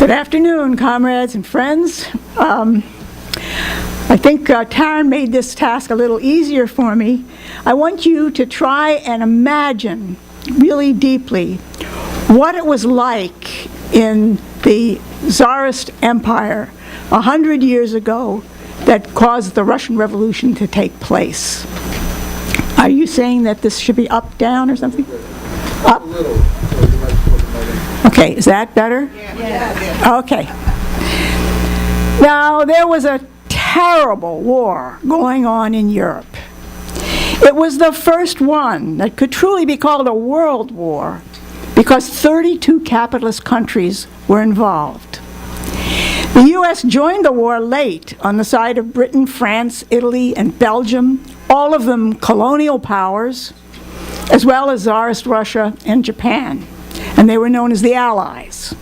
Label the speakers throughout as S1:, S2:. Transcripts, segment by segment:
S1: Good afternoon, comrades and friends. I think Taryn made this task a little easier for me. I want you to try and imagine really deeply what it was like in the Tsarist Empire 100 years ago that caused the Russian Revolution to take place. Are you saying that this should be up, down, or something? Up? Okay, is that better? Yeah. Okay. Now, there was a terrible war going on in Europe. It was the first one that could truly be called a world war because 32 capitalist countries were involved. The U.S. joined the war late on the side of Britain, France, Italy, and Belgium, all of them colonial powers, as well as Tsarist Russia and Japan. And they were known as the Allies.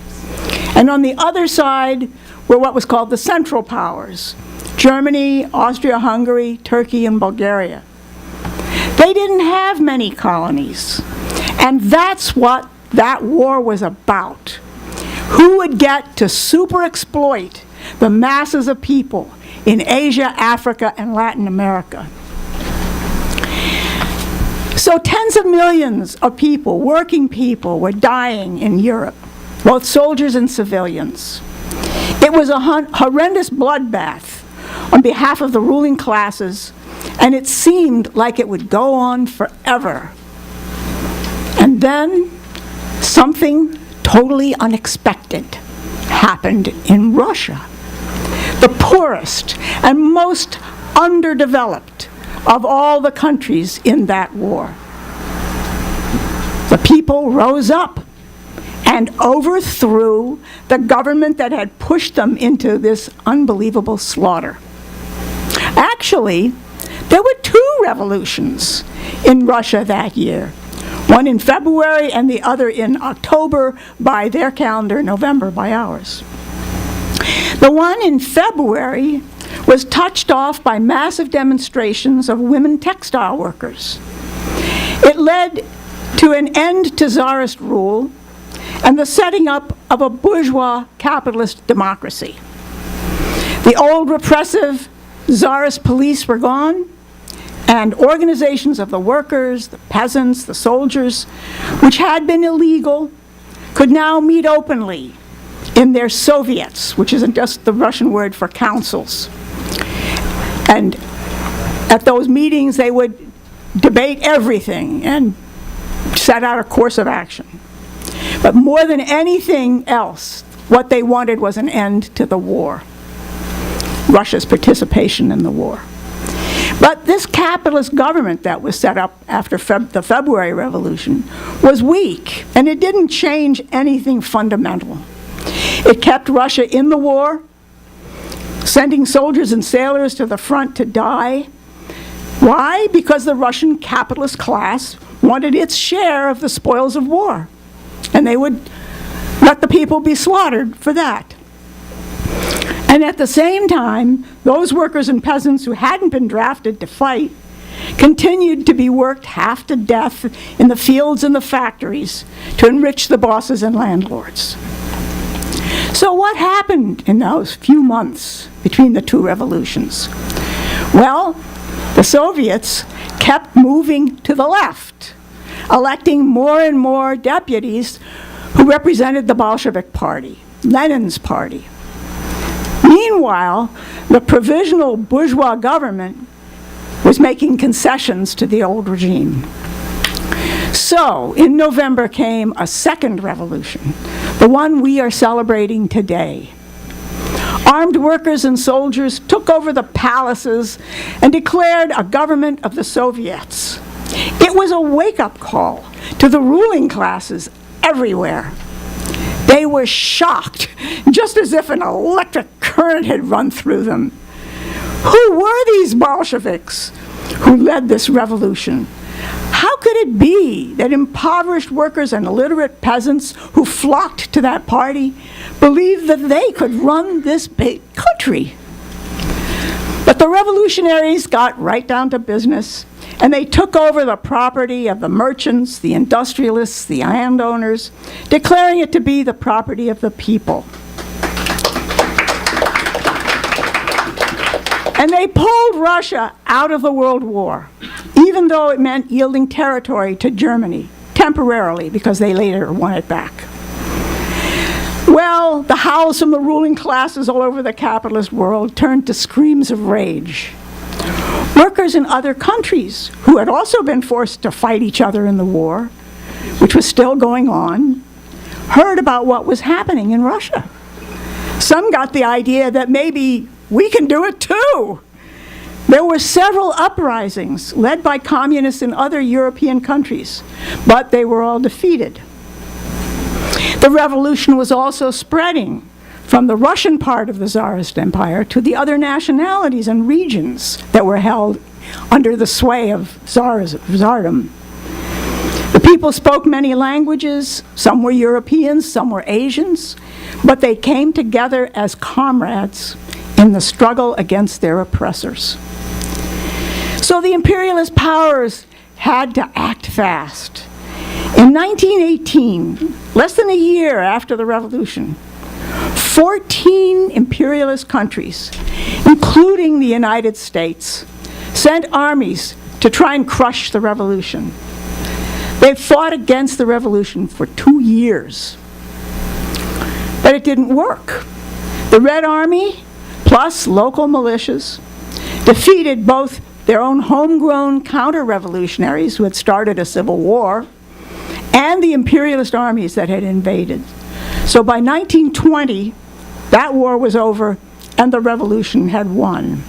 S1: And on the other side were what was called the Central Powers: Germany, Austria-Hungary, Turkey, and Bulgaria. They didn't have many colonies. And that's what that war was about. Who would get to super exploit the masses of people in Asia, Africa, and Latin America? So tens of millions of people, working people, were dying in Europe, both soldiers and civilians. It was a horrendous bloodbath on behalf of the ruling classes, and it seemed like it would go on forever. And then something totally unexpected happened in Russia, the poorest and most underdeveloped of all the countries in that war. The people rose up and overthrew the government that had pushed them into this unbelievable slaughter. Actually, there were two revolutions in Russia that year, one in February and the other in October by their calendar, November by ours. The one in February was touched off by massive demonstrations of women textile workers. It led to an end to Tsarist rule and the setting up of a bourgeois capitalist democracy. The old repressive Tsarist police were gone, and organizations of the workers, the peasants, the soldiers, which had been illegal, could now meet openly in their Soviets, which isn't just the Russian word for councils. And at those meetings, they would debate everything and set out a course of action. But more than anything else, what they wanted was an end to the war, Russia's participation in the war. But this capitalist government that was set up after the February Revolution was weak, and it didn't change anything fundamental. It kept Russia in the war, sending soldiers and sailors to the front to die. Why? Because the Russian capitalist class wanted its share of the spoils of war, and they would let the people be slaughtered for that. And at the same time, those workers and peasants who hadn't been drafted to fight continued to be worked half to death in the fields and the factories to enrich the bosses and landlords. So what happened in those few months between the two revolutions? Well, the Soviets kept moving to the left, electing more and more deputies who represented the Bolshevik Party, Lenin's party. Meanwhile, the provisional bourgeois government was making concessions to the old regime. So, in November came a second revolution, the one we are celebrating today. Armed workers and soldiers took over the palaces and declared a government of the Soviets. It was a wake-up call to the ruling classes everywhere. They were shocked, just as if an electric current had run through them. Who were these Bolsheviks who led this revolution? How could it be that impoverished workers and illiterate peasants who flocked to that party believed that they could run this big country? But the revolutionaries got right down to business, and they took over the property of the merchants, the industrialists, the landowners, declaring it to be the property of the people. And they pulled Russia out of the World War, even though it meant yielding territory to Germany, temporarily, because they later won it back. Well, the howls from the ruling classes all over the capitalist world turned to screams of rage. Workers in other countries, who had also been forced to fight each other in the war, which was still going on, heard about what was happening in Russia. Some got the idea that maybe we can do it too. There were several uprisings led by communists in other European countries, but they were all defeated. The revolution was also spreading from the Russian part of the Tsarist Empire to the other nationalities and regions that were held under the sway of Tsardom. The people spoke many languages. Some were Europeans, some were Asians, but they came together as comrades in the struggle against their oppressors. So the imperialist powers had to act fast. In 1918, less than a year after the revolution, 14 imperialist countries, including the United States, sent armies to try and crush the revolution. They fought against the revolution for 2 years. But it didn't work. The Red Army, plus local militias, defeated both their own homegrown counter-revolutionaries who had started a civil war and the imperialist armies that had invaded. So by 1920, that war was over and the revolution had won.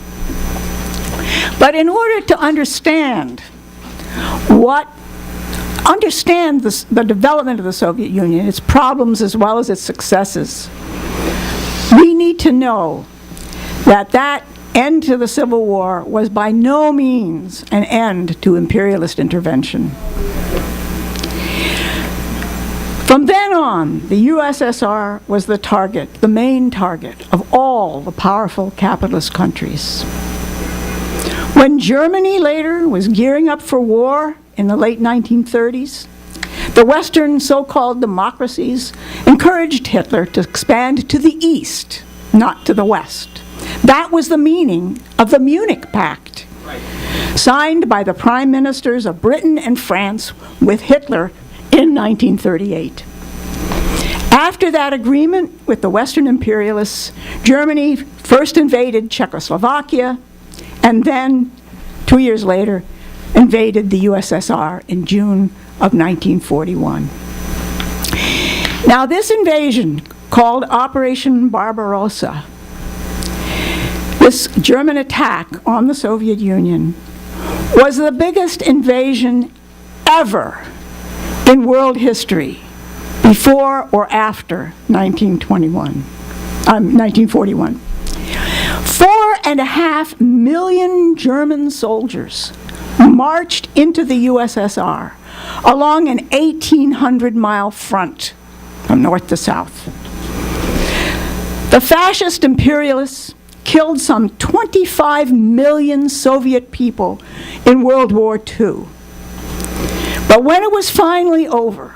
S1: But in order to understand the development of the Soviet Union, its problems as well as its successes, we need to know that that end to the Civil War was by no means an end to imperialist intervention. From then on, the USSR was the target, the main target of all the powerful capitalist countries. When Germany later was gearing up for war in the late 1930s, the Western so-called democracies encouraged Hitler to expand to the east, not to the west. That was the meaning of the Munich Pact, signed by the prime ministers of Britain and France with Hitler in 1938. After that agreement with the Western imperialists, Germany first invaded Czechoslovakia and then, 2 years later, invaded the USSR in June of 1941. Now, this invasion, called Operation Barbarossa, this German attack on the Soviet Union, was the biggest invasion ever in world history, before or after 1941. 4.5 million German soldiers marched into the USSR along an 1,800-mile front from north to south. The fascist imperialists killed some 25 million Soviet people in World War II. But when it was finally over,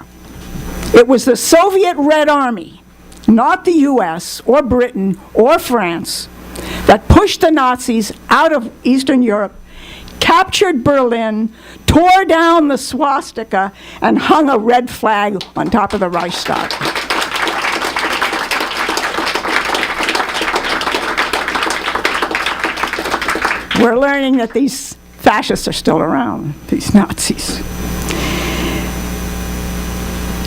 S1: it was the Soviet Red Army, not the US or Britain or France, that pushed the Nazis out of Eastern Europe, captured Berlin, tore down the swastika, and hung a red flag on top of the Reichstag. We're learning that these fascists are still around, these Nazis.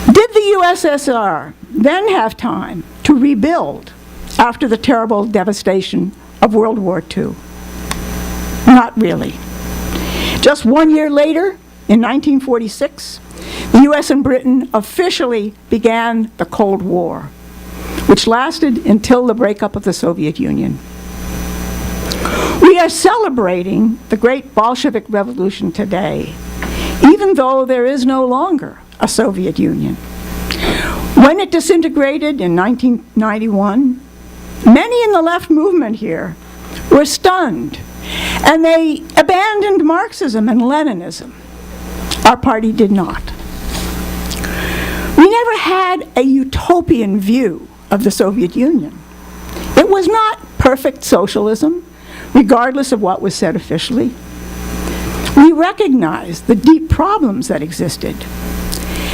S1: Did the USSR then have time to rebuild after the terrible devastation of World War II? Not really. Just 1 year later, in 1946, the US and Britain officially began the Cold War, which lasted until the breakup of the Soviet Union. We are celebrating the great Bolshevik Revolution today, even though there is no longer a Soviet Union. When it disintegrated in 1991, many in the left movement here were stunned, and they abandoned Marxism and Leninism. Our party did not. We never had a utopian view of the Soviet Union. It was not perfect socialism, regardless of what was said officially. We recognized the deep problems that existed.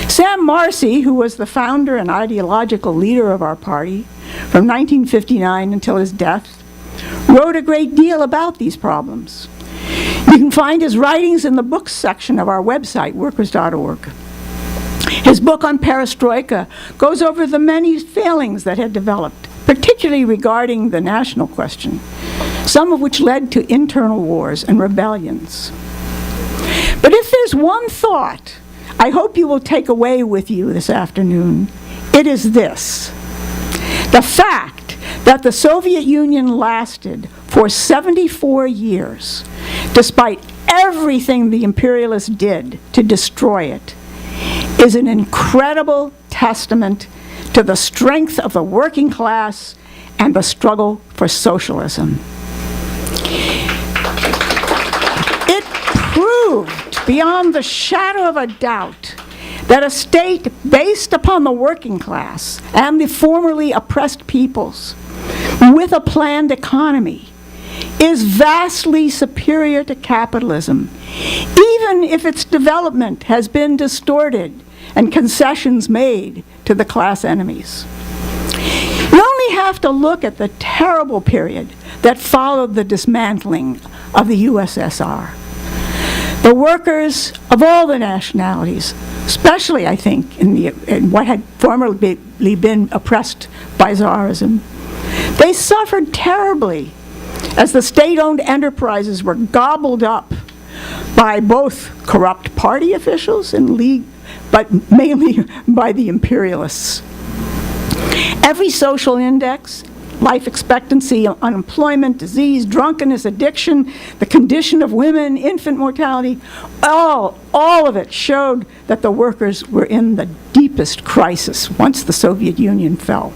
S1: Sam Marcy, who was the founder and ideological leader of our party from 1959 until his death, wrote a great deal about these problems. You can find his writings in the books section of our website, workers.org. His book on perestroika goes over the many failings that had developed, particularly regarding the national question, some of which led to internal wars and rebellions. But if there's one thought I hope you will take away with you this afternoon, it is this: the fact that the Soviet Union lasted for 74 years, despite everything the imperialists did to destroy it, is an incredible testament to the strength of the working class and the struggle for socialism. It proved beyond the shadow of a doubt that a state based upon the working class and the formerly oppressed peoples, with a planned economy, is vastly superior to capitalism, even if its development has been distorted and concessions made to the class enemies. You only have to look at the terrible period that followed the dismantling of the USSR. The workers of all the nationalities, especially, I think, in what had formerly been oppressed by Tsarism, they suffered terribly as the state-owned enterprises were gobbled up by both corrupt party officials and but mainly by the imperialists. Every social index, life expectancy, unemployment, disease, drunkenness, addiction, the condition of women, infant mortality, all of it showed that the workers were in the deepest crisis once the Soviet Union fell.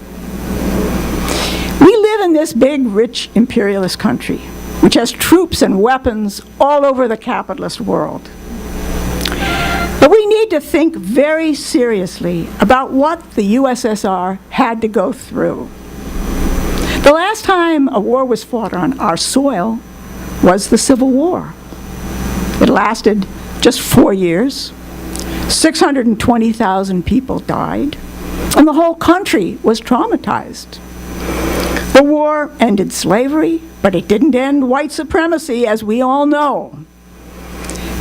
S1: We live in this big, rich, imperialist country, which has troops and weapons all over the capitalist world. But we need to think very seriously about what the USSR had to go through. The last time a war was fought on our soil was the Civil War. It lasted just 4 years. 620,000 people died, and the whole country was traumatized. The war ended slavery, but it didn't end white supremacy, as we all know.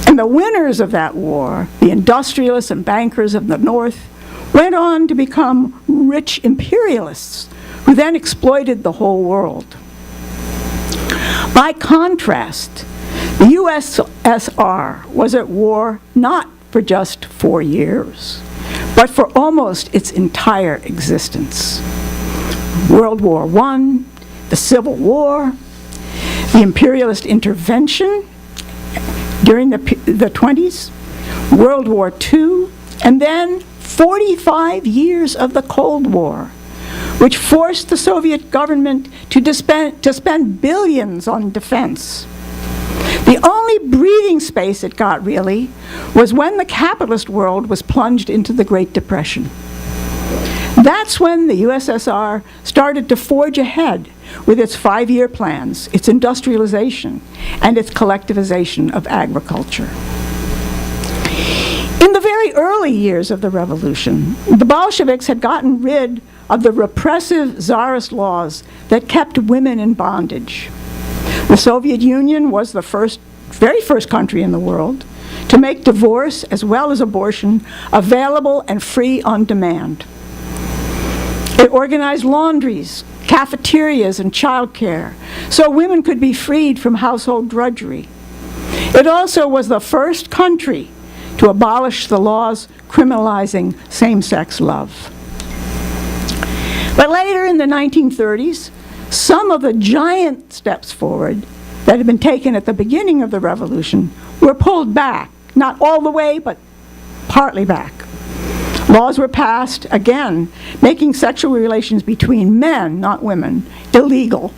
S1: And the winners of that war, the industrialists and bankers of the North, went on to become rich imperialists who then exploited the whole world. By contrast, the USSR was at war not for just 4 years, but for almost its entire existence. World War I, the Civil War, the imperialist intervention during the 20s, World War II, and then 45 years of the Cold War, which forced the Soviet government to spend billions on defense. The only breathing space it got, really, was when the capitalist world was plunged into the Great Depression. That's when the USSR started to forge ahead with its 5-year plans, its industrialization, and its collectivization of agriculture. In the very early years of the revolution, the Bolsheviks had gotten rid of the repressive Tsarist laws that kept women in bondage. The Soviet Union was the very first country in the world to make divorce as well as abortion available and free on demand. It organized laundries, cafeterias, and childcare so women could be freed from household drudgery. It also was the first country to abolish the laws criminalizing same-sex love. But later in the 1930s, some of the giant steps forward that had been taken at the beginning of the revolution were pulled back, not all the way, but partly back. Laws were passed, again, making sexual relations between men, not women, illegal,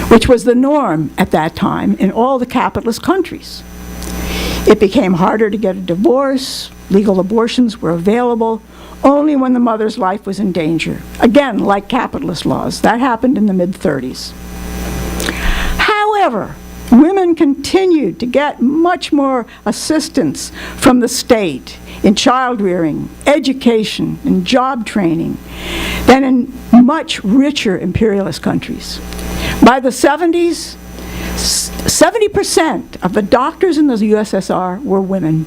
S1: which was the norm at that time in all the capitalist countries. It became harder to get a divorce. Legal abortions were available only when the mother's life was in danger. Again, like capitalist laws. That happened in the mid-30s. However, women continued to get much more assistance from the state in child rearing, education, and job training than in much richer imperialist countries. By the 70s, 70% of the doctors in the USSR were women.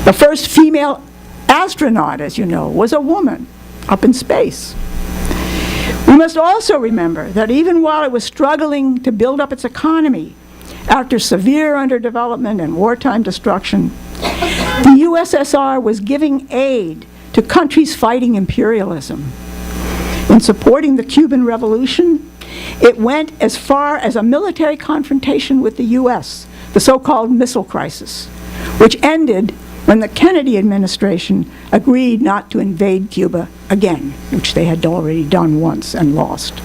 S1: The first female astronaut, as you know, was a woman up in space. We must also remember that even while it was struggling to build up its economy after severe underdevelopment and wartime destruction, the USSR was giving aid to countries fighting imperialism. In supporting the Cuban Revolution, it went as far as a military confrontation with the US, the so-called missile crisis, which ended when the Kennedy administration agreed not to invade Cuba again, which they had already done once and lost.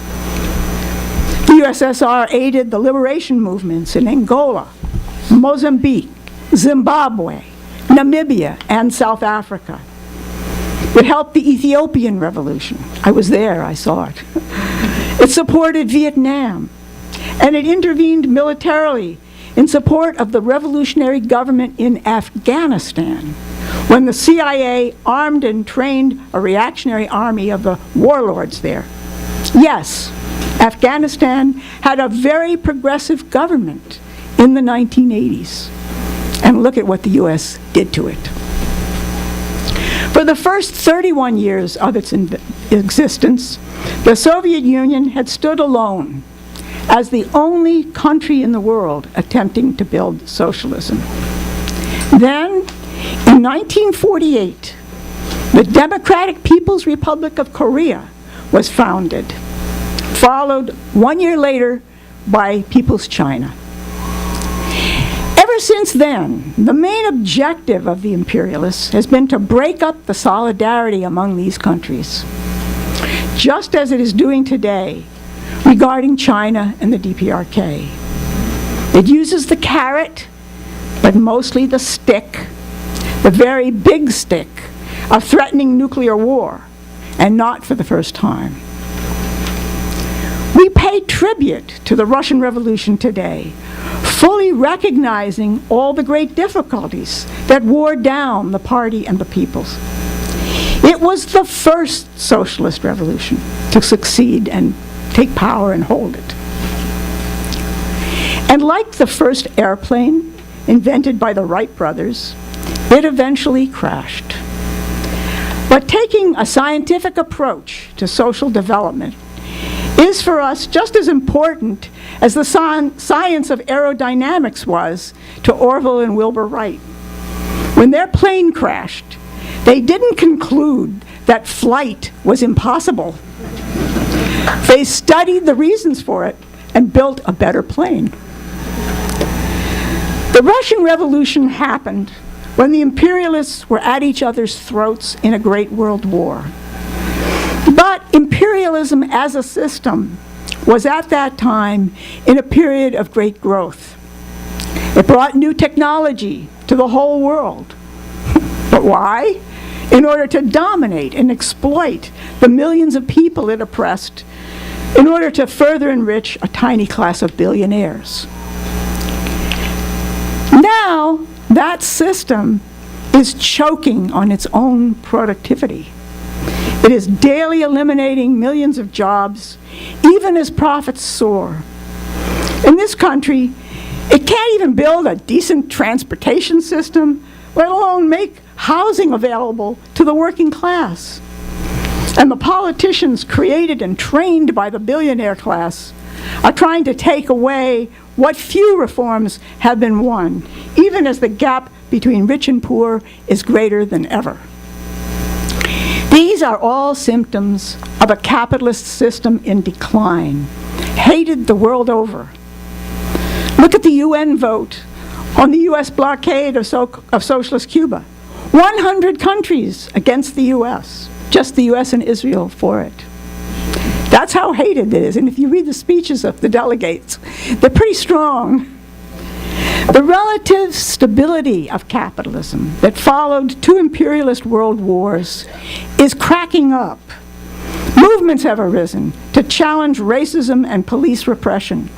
S1: The USSR aided the liberation movements in Angola, Mozambique, Zimbabwe, Namibia, and South Africa. It helped the Ethiopian Revolution. I was there, I saw it. It supported Vietnam, and it intervened militarily in support of the revolutionary government in Afghanistan when the CIA armed and trained a reactionary army of the warlords there. Yes, Afghanistan had a very progressive government in the 1980s. And look at what the US did to it. For the first 31 years of its existence, the Soviet Union had stood alone as the only country in the world attempting to build socialism. Then, in 1948, the Democratic People's Republic of Korea was founded, followed 1 year later by People's China. Ever since then, the main objective of the imperialists has been to break up the solidarity among these countries, just as it is doing today regarding China and the DPRK. It uses the carrot, but mostly the stick, the very big stick of threatening nuclear war, and not for the first time. We pay tribute to the Russian Revolution today, fully recognizing all the great difficulties that wore down the party and the peoples. It was the first socialist revolution to succeed and take power and hold it. And like the first airplane invented by the Wright brothers, it eventually crashed. But taking a scientific approach to social development is for us just as important as the science of aerodynamics was to Orville and Wilbur Wright. When their plane crashed, they didn't conclude that flight was impossible. They studied the reasons for it and built a better plane. The Russian Revolution happened when the imperialists were at each other's throats in a great world war. But imperialism as a system was at that time in a period of great growth. It brought new technology to the whole world. But why? In order to dominate and exploit the millions of people it oppressed, in order to further enrich a tiny class of billionaires. Now, that system is choking on its own productivity. It is daily eliminating millions of jobs, even as profits soar. In this country, it can't even build a decent transportation system, let alone make housing available to the working class. And the politicians created and trained by the billionaire class are trying to take away what few reforms have been won, even as the gap between rich and poor is greater than ever. These are all symptoms of a capitalist system in decline, hated the world over. Look at the UN vote on the US blockade of socialist Cuba. 100 countries against the US, just the US and Israel for it. That's how hated it is, and if you read the speeches of the delegates, they're pretty strong. The relative stability of capitalism that followed two imperialist world wars is cracking up. Movements have arisen to challenge racism and police repression.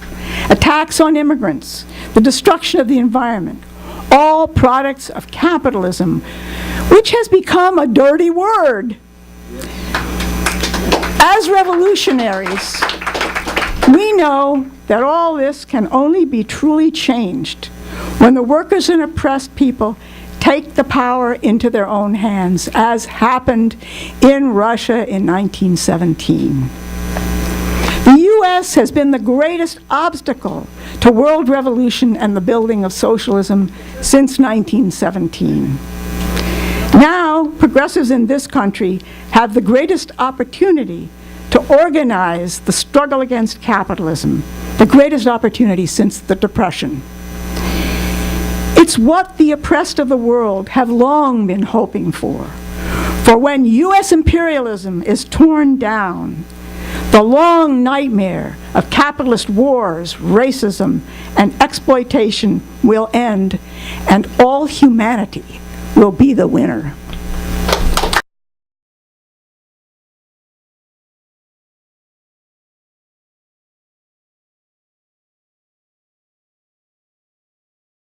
S1: attacks on immigrants, the destruction of the environment, all products of capitalism, which has become a dirty word. As revolutionaries, we know that all this can only be truly changed when the workers and oppressed people take the power into their own hands, as happened in Russia in 1917. The U.S. has been the greatest obstacle to world revolution and the building of socialism since 1917. Now, progressives in this country have the greatest opportunity to organize the struggle against capitalism, the greatest opportunity since the Depression. It's what the oppressed of the world have long been hoping for. For when U.S. imperialism is torn down, the long nightmare of capitalist wars, racism, and exploitation will end, and all humanity will be the winner.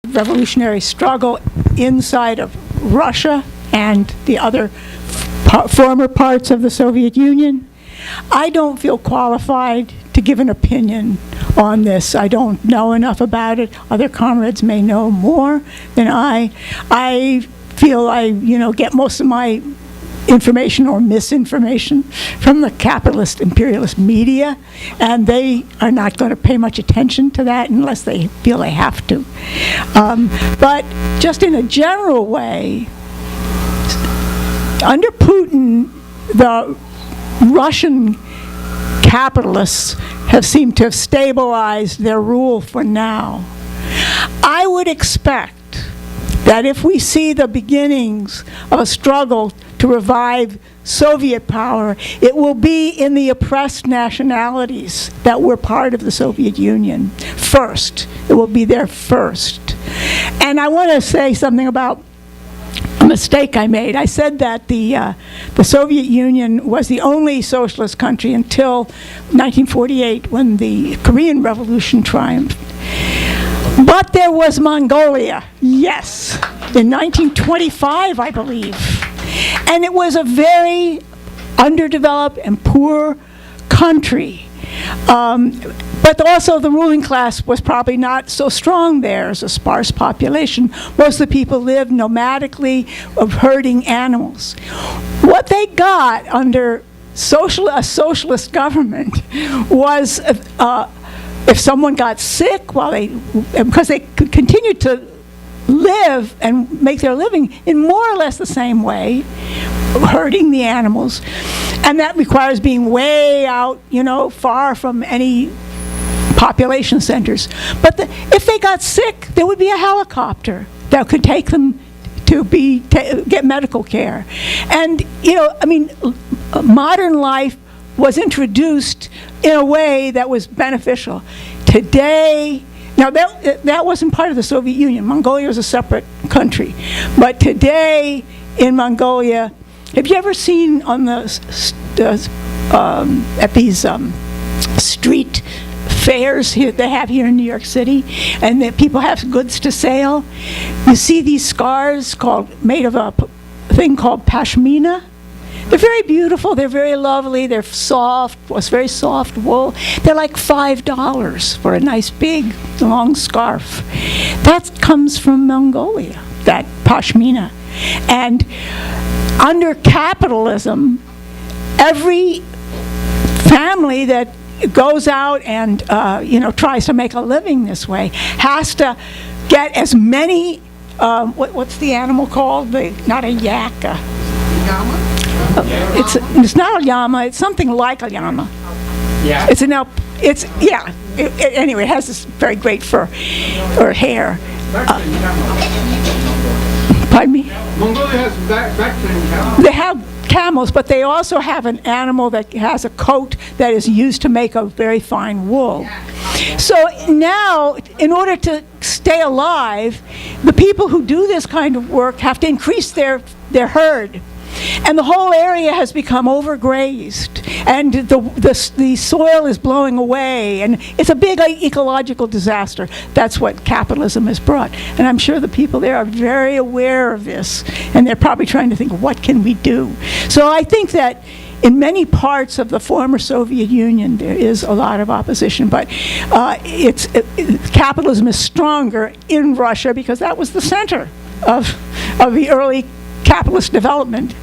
S1: Revolutionary struggle inside of Russia and the other former parts of the Soviet Union. I don't feel qualified to give an opinion on this. I don't know enough about it. Other comrades may know more than I. I feel I, get most of my information or misinformation from the capitalist imperialist media, and they are not going to pay much attention to that unless they feel they have to. But just in a general way, under Putin, the Russian capitalists have seemed to have stabilized their rule for now. I would expect that if we see the beginnings of a struggle to revive Soviet power, it will be in the oppressed nationalities that were part of the Soviet Union first. It will be there first. And I want to say something about a mistake I made. I said that the Soviet Union was the only socialist country until 1948, when the Korean Revolution triumphed. But there was Mongolia, yes, in 1925, I believe. And it was a very underdeveloped and poor country. But also the ruling class was probably not so strong there as a sparse population. Most of the people lived nomadically of herding animals. What they got under a socialist government was if someone got sick because they could continue to live and make their living in more or less the same way, herding the animals, and that requires being way out, far from any population centers. But if they got sick, there would be a helicopter that could take them to get medical care. And, modern life was introduced in a way that was beneficial. Today, now that wasn't part of the Soviet Union. Mongolia was a separate country. But today in Mongolia, have you ever seen on at these street fairs they have here in New York City, and that people have goods to sale? You see these scarves made of a thing called pashmina. They're very beautiful, they're very lovely, they're soft, it's very soft wool. They're like $5 for a nice big long scarf. That comes from Mongolia, that pashmina. And under capitalism, every family that goes out and tries to make a living this way has to get as many, what's the animal called? Not a yak. It's not a llama. It's something like a llama. Yeah. Anyway, it has this very great fur or hair. Pardon me?
S2: Mongolia has back-trained camels.
S1: They have camels, but they also have an animal that has a coat that is used to make a very fine wool. So now, in order to stay alive, the people who do this kind of work have to increase their herd. And the whole area has become overgrazed, and the soil is blowing away, and it's a big ecological disaster. That's what capitalism has brought. And I'm sure the people there are very aware of this, and they're probably trying to think, what can we do? So I think that in many parts of the former Soviet Union, there is a lot of opposition, but capitalism is stronger in Russia because that was the center of the early capitalist development.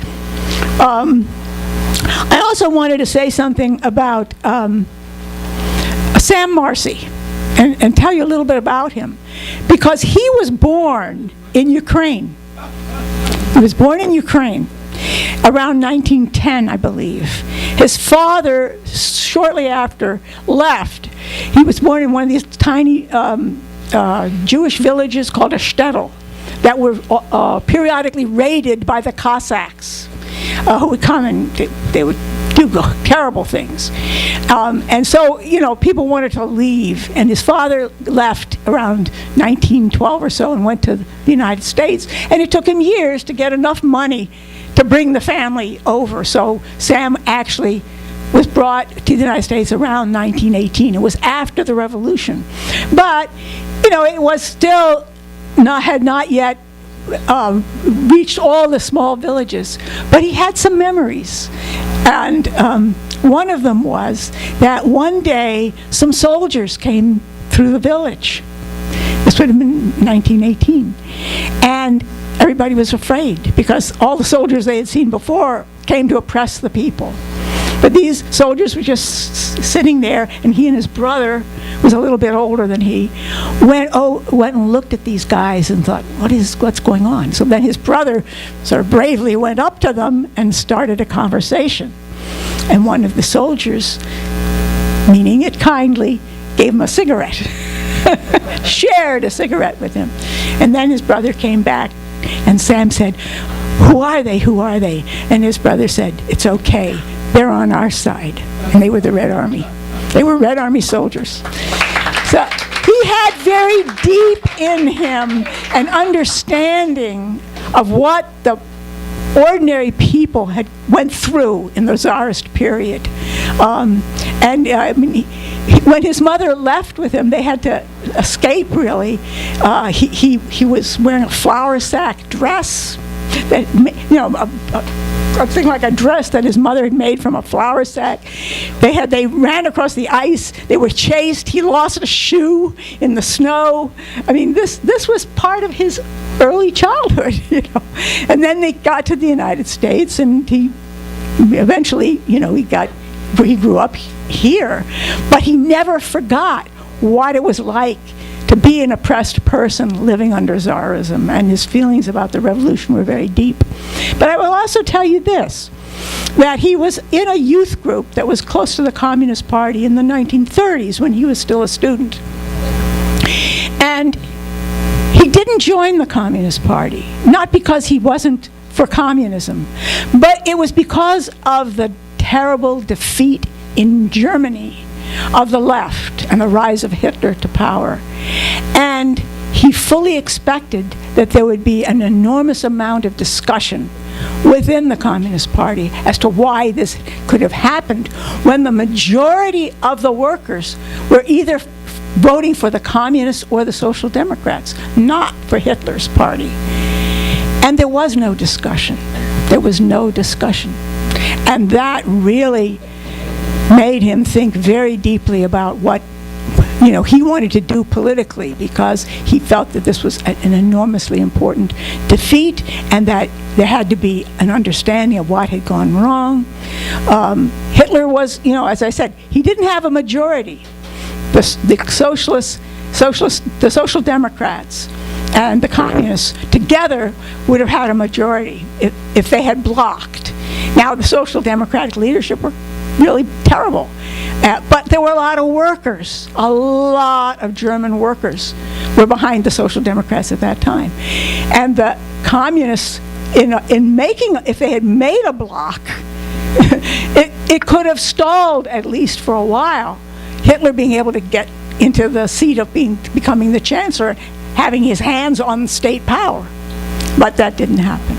S1: I also wanted to say something about Sam Marcy and tell you a little bit about him, because he was born in Ukraine. He was born in Ukraine around 1910, I believe. His father, shortly after, left. He was born in one of these tiny Jewish villages called a shtetl that were periodically raided by the Cossacks, who would come and they would do terrible things. And so, people wanted to leave, and his father left around 1912 or so and went to the United States, and it took him years to get enough money to bring the family over. So Sam actually was brought to the United States around 1918. It was after the revolution. But, it was still had not yet reached all the small villages. But he had some memories. And one of them was that one day some soldiers came through the village. This would have been 1918. And everybody was afraid because all the soldiers they had seen before came to oppress the people. But these soldiers were just sitting there, and he and his brother, was a little bit older than he, went and looked at these guys and thought, what's going on? So then his brother sort of bravely went up to them and started a conversation. And one of the soldiers, meaning it kindly, gave him a cigarette. Shared a cigarette with him. And then his brother came back, and Sam said, "Who are they? Who are they?" And his brother said, "It's okay. They're on our side." And they were the Red Army. They were Red Army soldiers. So he had very deep in him an understanding of what the ordinary people had went through in the Tsarist period. When his mother left with him, they had to escape, really. He was wearing a flour sack dress, that, a thing like a dress that his mother had made from a flour sack. They ran across the ice. They were chased. He lost a shoe in the snow. This was part of his early childhood, And then they got to the United States, and he eventually, he grew up here, but he never forgot what it was like to be an oppressed person living under Tsarism, and his feelings about the revolution were very deep. But I will also tell you this, that he was in a youth group that was close to the Communist Party in the 1930s when he was still a student. And he didn't join the Communist Party, not because he wasn't for communism, but it was because of the terrible defeat in Germany of the left and the rise of Hitler to power. And he fully expected that there would be an enormous amount of discussion within the Communist Party as to why this could have happened when the majority of the workers were either voting for the Communists or the Social Democrats, not for Hitler's party. And there was no discussion. There was no discussion. And that really made him think very deeply about what he wanted to do politically, because he felt that this was an enormously important defeat and that there had to be an understanding of what had gone wrong. Hitler was, as I said, he didn't have a majority. The Social Democrats and the Communists together would have had a majority if they had blocked. Now, the Social Democratic leadership were really terrible. But there were a lot of workers. A lot of German workers were behind the Social Democrats at that time. And the Communists, if they had made a block, it could have stalled at least for a while. Hitler being able to get into the seat of becoming the chancellor, having his hands on state power. But that didn't happen.